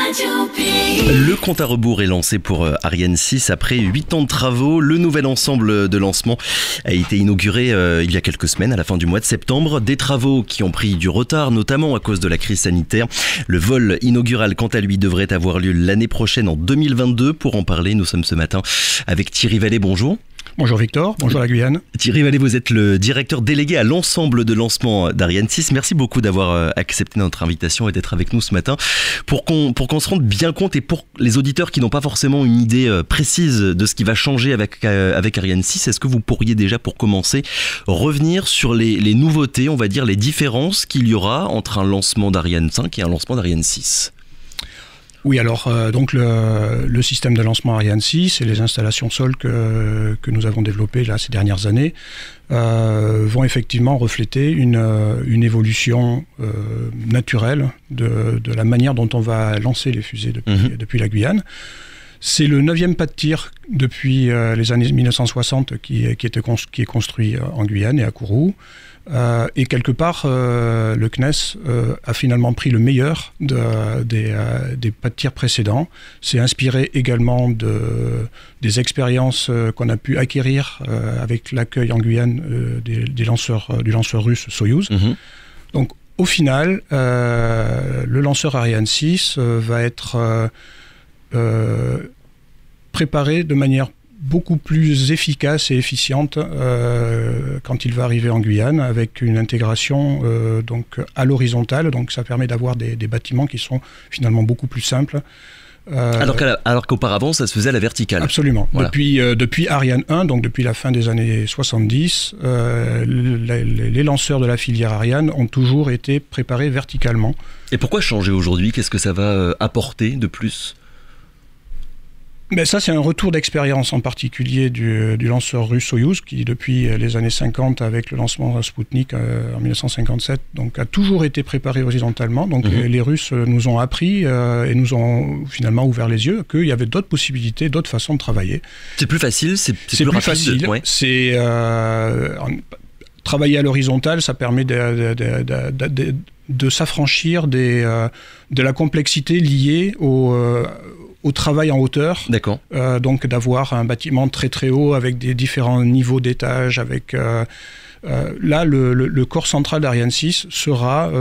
Le compte à rebours est lancé pour Ariane 6 après 8 ans de travaux. Le nouvel ensemble de lancement a été inauguré il y a quelques semaines, à la fin du mois de septembre. Des travaux qui ont pris du retard, notamment à cause de la crise sanitaire. Le vol inaugural, quant à lui, devrait avoir lieu l'année prochaine, en 2022. Pour en parler, nous sommes ce matin avec Thierry Vallée. Bonjour. Bonjour Victor, bonjour la Guyane. Thierry Vallée, vous êtes le directeur délégué à l'ensemble de lancement d'Ariane 6. Merci beaucoup d'avoir accepté notre invitation et d'être avec nous ce matin. Pour qu'on se rende bien compte, et pour les auditeurs qui n'ont pas forcément une idée précise de ce qui va changer avec Ariane 6, est-ce que vous pourriez déjà, pour commencer, revenir sur les nouveautés, on va dire les différences qu'il y aura entre un lancement d'Ariane 5 et un lancement d'Ariane 6? Oui, alors donc le système de lancement Ariane 6 et les installations sol que nous avons développées là, ces dernières années vont effectivement refléter une évolution naturelle de la manière dont on va lancer les fusées depuis la Guyane. C'est le 9e pas de tir depuis les années 1960 qui est construit en Guyane et à Kourou. Et quelque part, le CNES a finalement pris le meilleur des pas de tir précédents. C'est inspiré également des expériences qu'on a pu acquérir avec l'accueil en Guyane du lanceur russe Soyouz. Donc au final, le lanceur Ariane 6 va être préparé de manière beaucoup plus efficace et efficiente quand il va arriver en Guyane, avec une intégration donc à l'horizontale. Donc ça permet d'avoir des bâtiments qui sont finalement beaucoup plus simples. Alors qu'auparavant, ça se faisait à la verticale. Absolument. Voilà. Depuis Ariane 1, donc depuis la fin des années 70, les lanceurs de la filière Ariane ont toujours été préparés verticalement. Et pourquoi changer aujourd'hui? Qu'est-ce que ça va apporter de plus? Ben ça, c'est un retour d'expérience en particulier du lanceur russe Soyouz, qui depuis les années 50, avec le lancement Sputnik en 1957, donc, a toujours été préparé horizontalement. Donc les Russes nous ont appris et nous ont finalement ouvert les yeux qu'il y avait d'autres possibilités, d'autres façons de travailler. C'est plus facile, c'est plus rapide, facile. Ouais. C'est travailler à l'horizontale, ça permet de s'affranchir de la complexité liée au travail en hauteur. D'accord. Donc d'avoir un bâtiment très très haut avec des différents niveaux d'étage. Avec là, le corps central d'Ariane 6 sera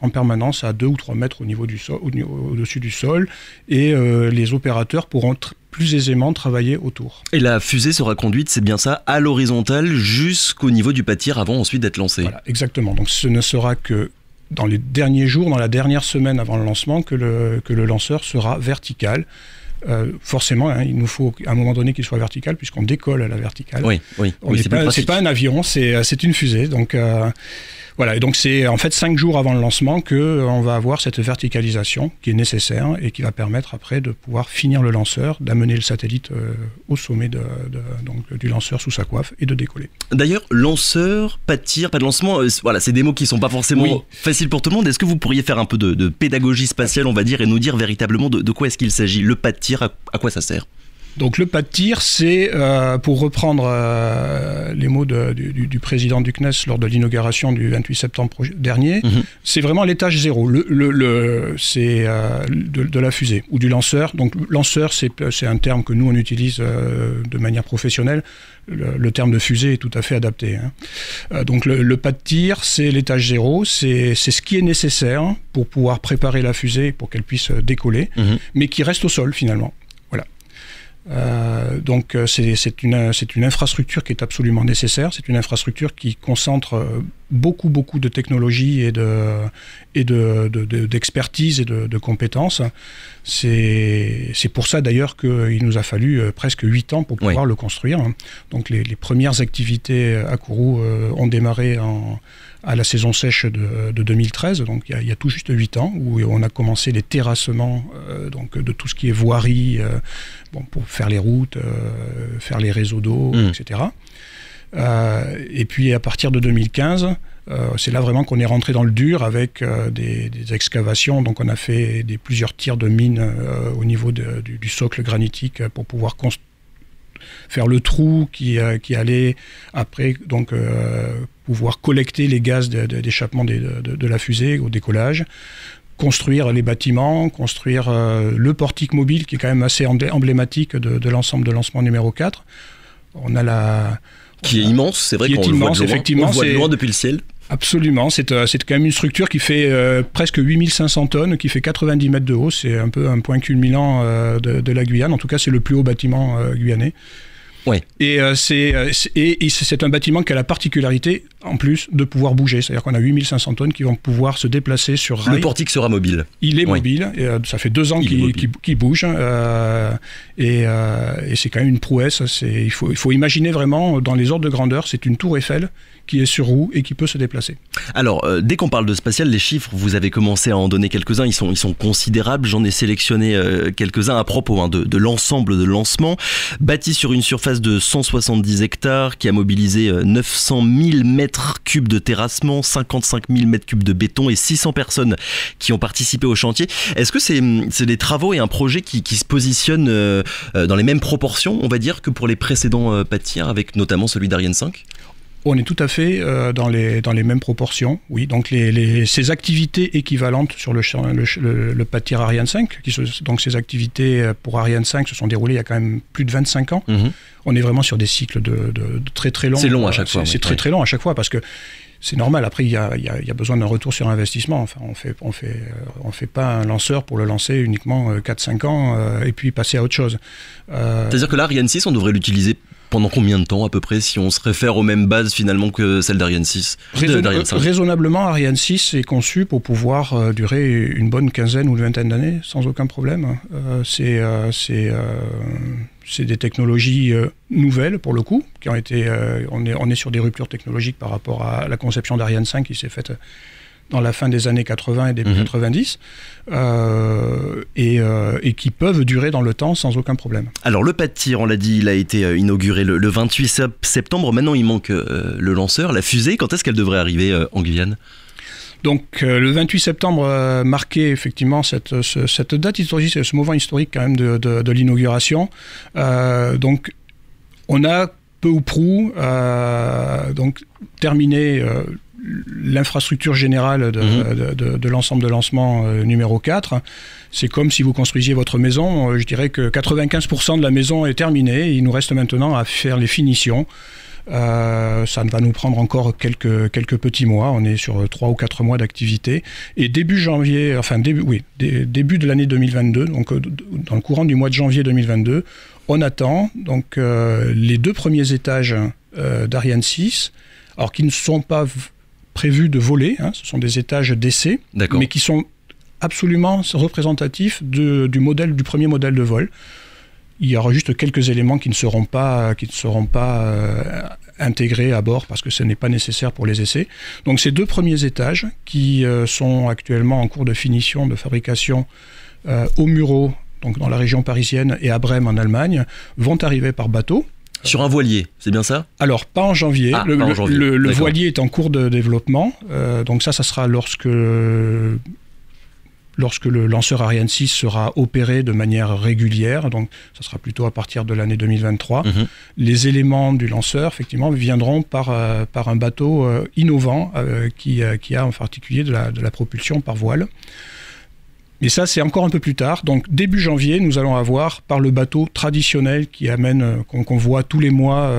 en permanence à 2 ou 3 mètres au-dessus du sol, et les opérateurs pourront plus aisément travailler autour. Et la fusée sera conduite, c'est bien ça, à l'horizontale jusqu'au niveau du pas de tir avant ensuite d'être lancée. Voilà, exactement. Donc ce ne sera que dans les derniers jours, dans la dernière semaine avant le lancement, que le lanceur sera vertical. Forcément, il nous faut à un moment donné qu'il soit vertical, puisqu'on décolle à la verticale. Oui, c'est pas un avion, c'est une fusée. Donc voilà, et donc c'est en fait 5 jours avant le lancement qu'on va avoir cette verticalisation qui est nécessaire et qui va permettre après de pouvoir finir le lanceur, d'amener le satellite au sommet donc, du lanceur sous sa coiffe et de décoller. D'ailleurs, lanceur, pas de tir, pas de lancement, voilà, c'est des mots qui ne sont pas forcément faciles pour tout le monde. Est-ce que vous pourriez faire un peu de pédagogie spatiale, on va dire, et nous dire véritablement de quoi est-ce qu'il s'agit? Le pas de tir, à quoi ça sert? Donc le pas de tir, c'est, pour reprendre les mots du président du CNES lors de l'inauguration du 28 septembre dernier, c'est vraiment l'étage zéro, c'est de la fusée ou du lanceur. Donc lanceur, c'est un terme que nous on utilise de manière professionnelle. Le terme de fusée est tout à fait adapté. Donc le pas de tir, c'est l'étage zéro, c'est ce qui est nécessaire pour pouvoir préparer la fusée pour qu'elle puisse décoller, mais qui reste au sol finalement. Donc c'est une infrastructure qui est absolument nécessaire. C'est une infrastructure qui concentre beaucoup de technologies et d'expertise et de compétences. C'est pour ça d'ailleurs qu'il nous a fallu presque 8 ans pour pouvoir le construire. Donc les premières activités à Kourou ont démarré à la saison sèche de 2013, donc il y a tout juste 8 ans, où on a commencé les terrassements donc de tout ce qui est voirie, pour faire les routes, faire les réseaux d'eau, etc. Et puis à partir de 2015, c'est là vraiment qu'on est rentré dans le dur avec des excavations. Donc on a fait plusieurs tirs de mines au niveau du socle granitique pour pouvoir faire le trou qui allait après donc pouvoir collecter les gaz d'échappement de la fusée au décollage. construire les bâtiments, construire le portique mobile qui est quand même assez emblématique de l'ensemble de lancement numéro 4. On a qui est immense, c'est vrai qu'on le voit de loin, effectivement, on le voit de loin depuis le ciel. Absolument, c'est quand même une structure qui fait presque 8500 tonnes, qui fait 90 mètres de haut, c'est un peu un point culminant de la Guyane, en tout cas c'est le plus haut bâtiment guyanais. Ouais. Et c'est un bâtiment qui a la particularité, en plus, de pouvoir bouger. C'est-à-dire qu'on a 8500 tonnes qui vont pouvoir se déplacer sur rail. Le portique sera mobile. Il est mobile. Et, ça fait 2 ans qu'il bouge. Et c'est quand même une prouesse. Il faut imaginer vraiment, dans les ordres de grandeur, c'est une tour Eiffel qui est sur roue et qui peut se déplacer. Alors, dès qu'on parle de spatial, les chiffres, vous avez commencé à en donner quelques-uns, ils sont considérables. J'en ai sélectionné quelques-uns à propos de l'ensemble de lancement. Bâti sur une surface de 170 hectares, qui a mobilisé 900 000 mètres cubes de terrassement, 55 000 mètres cubes de béton et 600 personnes qui ont participé au chantier. Est-ce que c'est des travaux et un projet qui se positionnent dans les mêmes proportions, on va dire, que pour les précédents Pâtirs, avec notamment celui d'Ariane 5 ? On est tout à fait dans les mêmes proportions, oui. Donc ces activités équivalentes sur le Pâtir Ariane 5, donc ces activités pour Ariane 5 se sont déroulées il y a quand même plus de 25 ans. Mmh. On est vraiment sur des cycles de très très longs. C'est long à chaque fois. C'est très long à chaque fois parce que c'est normal. Après, il y a besoin d'un retour sur investissement. Enfin, on fait pas un lanceur pour le lancer uniquement 4-5 ans et puis passer à autre chose. C'est-à-dire que là, Ariane 6, on devrait l'utiliser pendant combien de temps à peu près, si on se réfère aux mêmes bases finalement que celle d'Ariane 6 Raisonnablement, Ariane 6 est conçu pour pouvoir durer une bonne quinzaine ou une vingtaine d'années, sans aucun problème. C'est des technologies nouvelles, pour le coup, qui ont été... on est sur des ruptures technologiques par rapport à la conception d'Ariane 5 qui s'est faite dans la fin des années 80 et début 90, et qui peuvent durer dans le temps sans aucun problème. Alors le Pâtir, on l'a dit, il a été inauguré le 28 septembre. Maintenant, il manque le lanceur, la fusée. Quand est-ce qu'elle devrait arriver en Guyane ? Donc le 28 septembre marquait effectivement cette date historique, ce moment historique quand même de l'inauguration. Donc on a peu ou prou donc terminé l'infrastructure générale de l'ensemble de lancement numéro 4. C'est comme si vous construisiez votre maison. Je dirais que 95% de la maison est terminée. Il nous reste maintenant à faire les finitions. Ça va nous prendre encore quelques petits mois. On est sur 3 ou 4 mois d'activité. Et début janvier, début de l'année 2022, donc dans le courant du mois de janvier 2022, on attend donc les 2 premiers étages d'Ariane 6, alors qui ne sont pas prévus de voler, ce sont des étages d'essai, mais qui sont absolument représentatifs du premier modèle de vol. Il y aura juste quelques éléments qui ne seront pas intégrés à bord parce que ce n'est pas nécessaire pour les essais. Donc ces 2 premiers étages qui sont actuellement en cours de finition, de fabrication au Mureau, donc dans la région parisienne, et à Brême en Allemagne, vont arriver par bateau. Sur un voilier, c'est bien ça ? Alors, pas en janvier. Le voilier est en cours de développement. Donc ça sera lorsque le lanceur Ariane 6 sera opéré de manière régulière. Donc ça sera plutôt à partir de l'année 2023. Les éléments du lanceur, effectivement, viendront par un bateau innovant qui a en particulier de la propulsion par voile. Mais ça, c'est encore un peu plus tard. Donc, début janvier, nous allons avoir, par le bateau traditionnel qui amène, qu'on voit tous les mois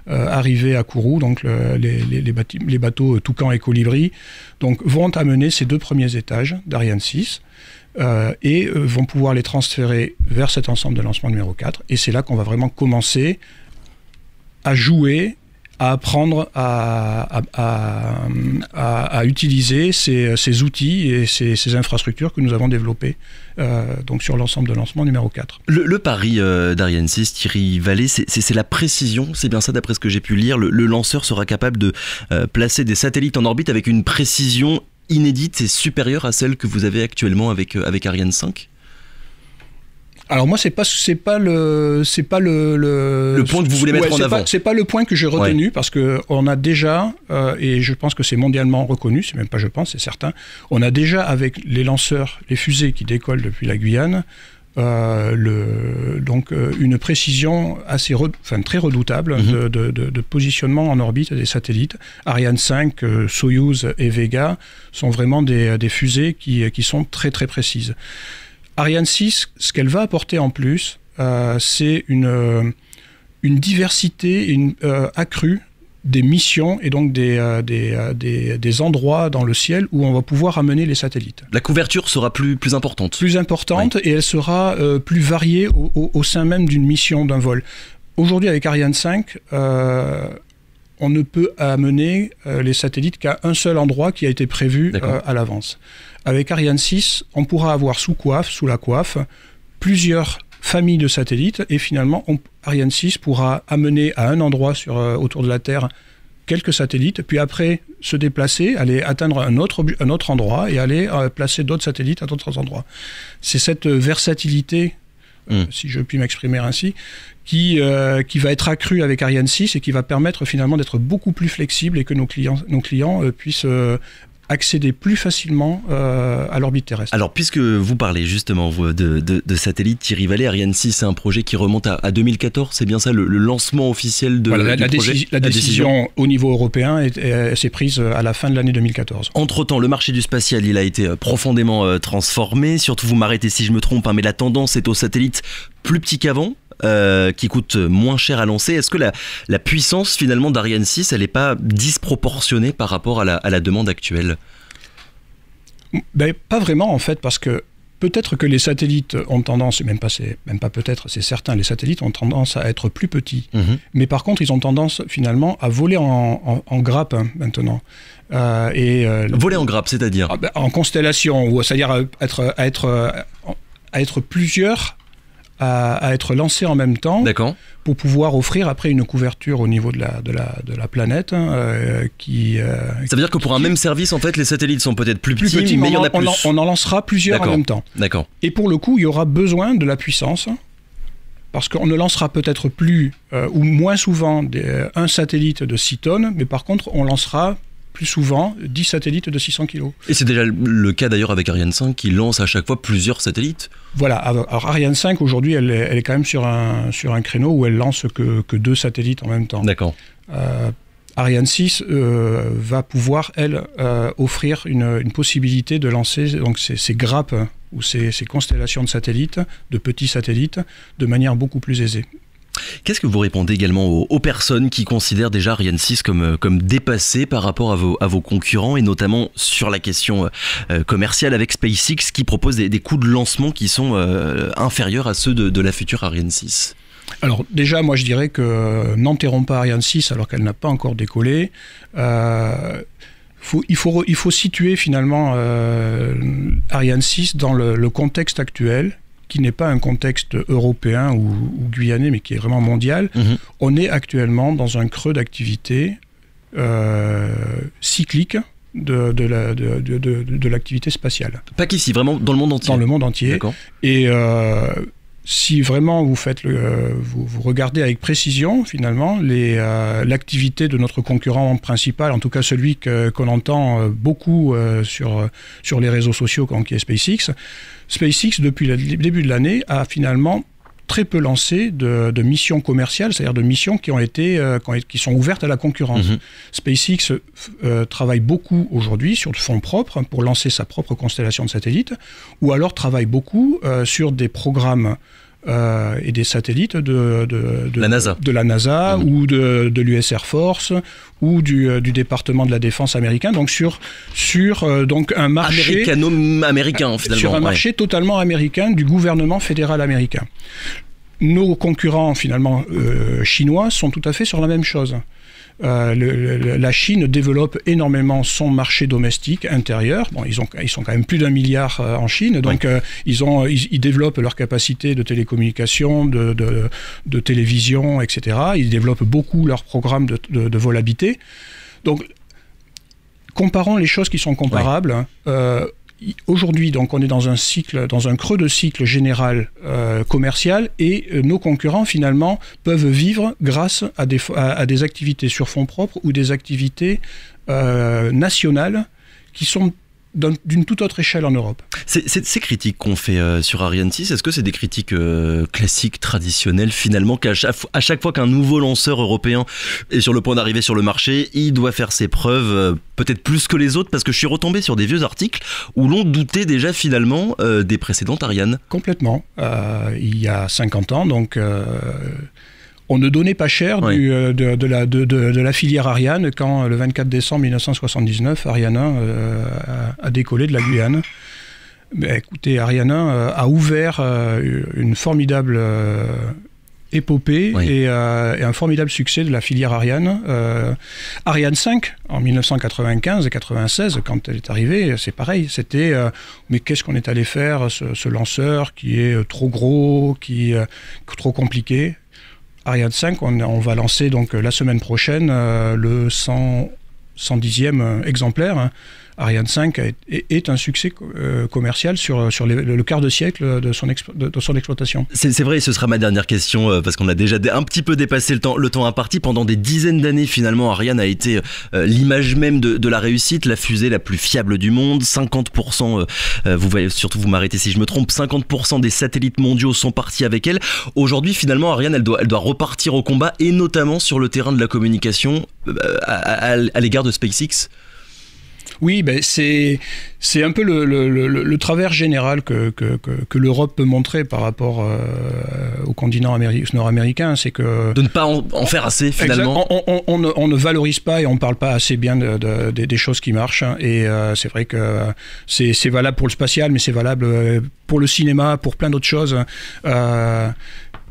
arriver à Kourou, donc les bateaux Toucan et Colibri, donc, vont amener ces 2 premiers étages d'Ariane 6 et vont pouvoir les transférer vers cet ensemble de lancement numéro 4. Et c'est là qu'on va vraiment commencer à jouer, à apprendre à utiliser ces outils et ces infrastructures que nous avons développées donc sur l'ensemble de lancement numéro 4. Le pari d'Ariane 6, Thierry Vallée, c'est la précision, c'est bien ça d'après ce que j'ai pu lire. Le lanceur sera capable de placer des satellites en orbite avec une précision inédite et supérieure à celle que vous avez actuellement avec Ariane 5 ? Alors moi, c'est pas le point que vous voulez mettre en avant. C'est pas le point que j'ai retenu parce que on a déjà et je pense que c'est mondialement reconnu, c'est même pas je pense, c'est certain. On a déjà avec les lanceurs, les fusées qui décollent depuis la Guyane, une précision très redoutable de positionnement en orbite des satellites. Ariane 5, Soyouz et Vega sont vraiment des fusées qui sont très très précises. Ariane 6, ce qu'elle va apporter en plus, c'est une diversité accrue des missions et donc des endroits dans le ciel où on va pouvoir amener les satellites. La couverture sera plus importante. Plus importante, oui. Et elle sera plus variée au sein même d'une mission, d'un vol. Aujourd'hui, avec Ariane 5, on ne peut amener les satellites qu'à un seul endroit qui a été prévu à l'avance. Avec Ariane 6, on pourra avoir sous la coiffe, plusieurs familles de satellites, et finalement, Ariane 6 pourra amener à un endroit autour de la Terre quelques satellites, puis après se déplacer, aller atteindre un autre endroit et aller placer d'autres satellites à d'autres endroits. C'est cette versatilité, si je puis m'exprimer ainsi, qui va être accrue avec Ariane 6 et qui va permettre finalement d'être beaucoup plus flexible et que nos clients puissent accéder plus facilement à l'orbite terrestre. Alors, puisque vous parlez justement de satellites, Thierry Vallée, Ariane 6, c'est un projet qui remonte à 2014, c'est bien ça, le lancement officiel du projet? La décision au niveau européen s'est prise à la fin de l'année 2014. Entre-temps, le marché du spatial, il a été profondément transformé, surtout vous m'arrêtez si je me trompe, mais la tendance est aux satellites plus petits qu'avant, qui coûtent moins cher à lancer. Est-ce que la puissance finalement d'Ariane 6, elle n'est pas disproportionnée par rapport à la demande actuelle? Pas vraiment en fait, parce que peut-être que les satellites ont tendance, même pas peut-être, c'est certain, les satellites ont tendance à être plus petits. Mais par contre, ils ont tendance finalement à voler en grappe maintenant. Voler en grappe, c'est-à-dire en constellation, c'est-à-dire à être plusieurs, à être lancés en même temps. D'accord. Pour pouvoir offrir après une couverture au niveau de la planète. Ça veut dire que pour un même service, en fait, les satellites sont peut-être plus petits, mais il y en a plus. On en lancera plusieurs en même temps. D'accord. Et pour le coup, il y aura besoin de la puissance, parce qu'on ne lancera peut-être plus, ou moins souvent, un satellite de 6 tonnes, mais par contre, on lancera plus souvent 10 satellites de 600 kg. Et c'est déjà le cas d'ailleurs avec Ariane 5 qui lance à chaque fois plusieurs satellites. Voilà, alors Ariane 5 aujourd'hui elle est quand même sur un créneau où elle lance que 2 satellites en même temps. D'accord. Ariane 6 va pouvoir, elle, offrir une possibilité de lancer donc, ces grappes ou ces constellations de satellites, de petits satellites, de manière beaucoup plus aisée. Qu'est-ce que vous répondez également aux personnes qui considèrent déjà Ariane 6 comme dépassée par rapport à vos concurrents, et notamment sur la question commerciale avec SpaceX qui propose des coûts de lancement qui sont inférieurs à ceux de la future Ariane 6? Alors déjà, moi je dirais que n'enterrons pas Ariane 6 alors qu'elle n'a pas encore décollé. Il faut situer finalement Ariane 6 dans le contexte actuel, qui n'est pas un contexte européen ou guyanais, mais qui est vraiment mondial. On est actuellement dans un creux d'activité cyclique de l'activité spatiale. Pas qu'ici, vraiment dans le monde entier. Dans le monde entier. D'accord. Et si vraiment vous regardez avec précision, finalement, l'activité de notre concurrent principal, en tout cas celui qu'on entend beaucoup sur les réseaux sociaux, qui est SpaceX. SpaceX, depuis le début de l'année, a finalement très peu lancé de missions commerciales, c'est-à-dire de missions qui sont ouvertes à la concurrence. SpaceX travaille beaucoup aujourd'hui sur fonds propres pour lancer sa propre constellation de satellites, ou alors travaille beaucoup sur des programmes et des satellites de la NASA ou de l'US Air Force ou du département de la défense américain, donc sur donc un marché américano-américain finalement, sur un marché totalement américain du gouvernement fédéral américain. Nos concurrents finalement chinois sont tout à fait sur la même chose. La Chine développe énormément son marché domestique intérieur. Bon, ils sont quand même plus d'1 milliard en Chine, donc ils développent leur capacité de télécommunication, de télévision, etc. Ils développent beaucoup leur programme de vol habité. Donc, comparons les choses qui sont comparables. Aujourd'hui, donc, on est dans un creux de cycle général commercial, et nos concurrents, finalement, peuvent vivre grâce à des activités sur fonds propres ou des activités nationales qui sont d'une toute autre échelle en Europe. Ces critiques qu'on fait sur Ariane 6, est-ce que c'est des critiques classiques, traditionnelles finalement, qu'à chaque fois qu'un nouveau lanceur européen est sur le point d'arriver sur le marché, il doit faire ses preuves peut-être plus que les autres, parce que je suis retombé sur des vieux articles où l'on doutait déjà finalement des précédentes Ariane. Complètement. Il y a 50 ans, donc... on ne donnait pas cher de la filière Ariane quand, le 24 décembre 1979, Ariane 1 a décollé de la Guyane. Mais écoutez, Ariane 1 a ouvert une formidable épopée et un formidable succès de la filière Ariane. Ariane 5, en 1995 et 96, quand elle est arrivée, c'est pareil. C'était, mais qu'est-ce qu'on est allé faire, ce lanceur qui est trop gros, qui est trop compliqué. Ariane 5, on va lancer donc la semaine prochaine le 110e exemplaire. Ariane 5 est un succès commercial sur le quart de siècle de son exploitation. C'est vrai, et ce sera ma dernière question, parce qu'on a déjà un petit peu dépassé le temps imparti. Pendant des dizaines d'années, finalement, Ariane a été l'image même de la réussite, la fusée la plus fiable du monde. 50%, vous voyez, surtout vous m'arrêtez si je me trompe, 50% des satellites mondiaux sont partis avec elle. Aujourd'hui, finalement, Ariane, elle doit repartir au combat, et notamment sur le terrain de la communication à l'égard de SpaceX. Oui, ben c'est un peu le travers général que l'Europe peut montrer par rapport au continent nord-américain, c'est que... De ne pas en faire assez, finalement. On ne valorise pas et on ne parle pas assez bien des choses qui marchent. Et c'est vrai que c'est valable pour le spatial, mais c'est valable pour le cinéma, pour plein d'autres choses.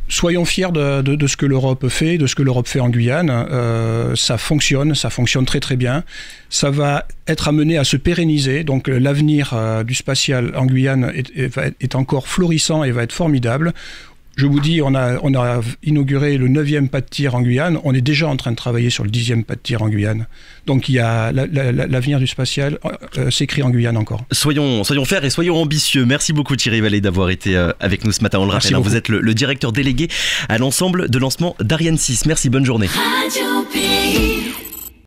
Soyons fiers de ce que l'Europe fait, de ce que l'Europe fait en Guyane. Ça fonctionne très très bien. Ça va être amené à se pérenniser. Donc l'avenir du spatial en Guyane est encore florissant et va être formidable. Je vous dis, on a inauguré le 9e pas de tir en Guyane. On est déjà en train de travailler sur le 10e pas de tir en Guyane. Donc il y a l'avenir du spatial s'écrit en Guyane encore. Soyons fiers et soyons ambitieux. Merci beaucoup Thierry Vallée d'avoir été avec nous ce matin. On le rappelle, vous êtes le directeur délégué à l'ensemble de lancement d'Ariane 6. Merci, bonne journée. Radio Pays.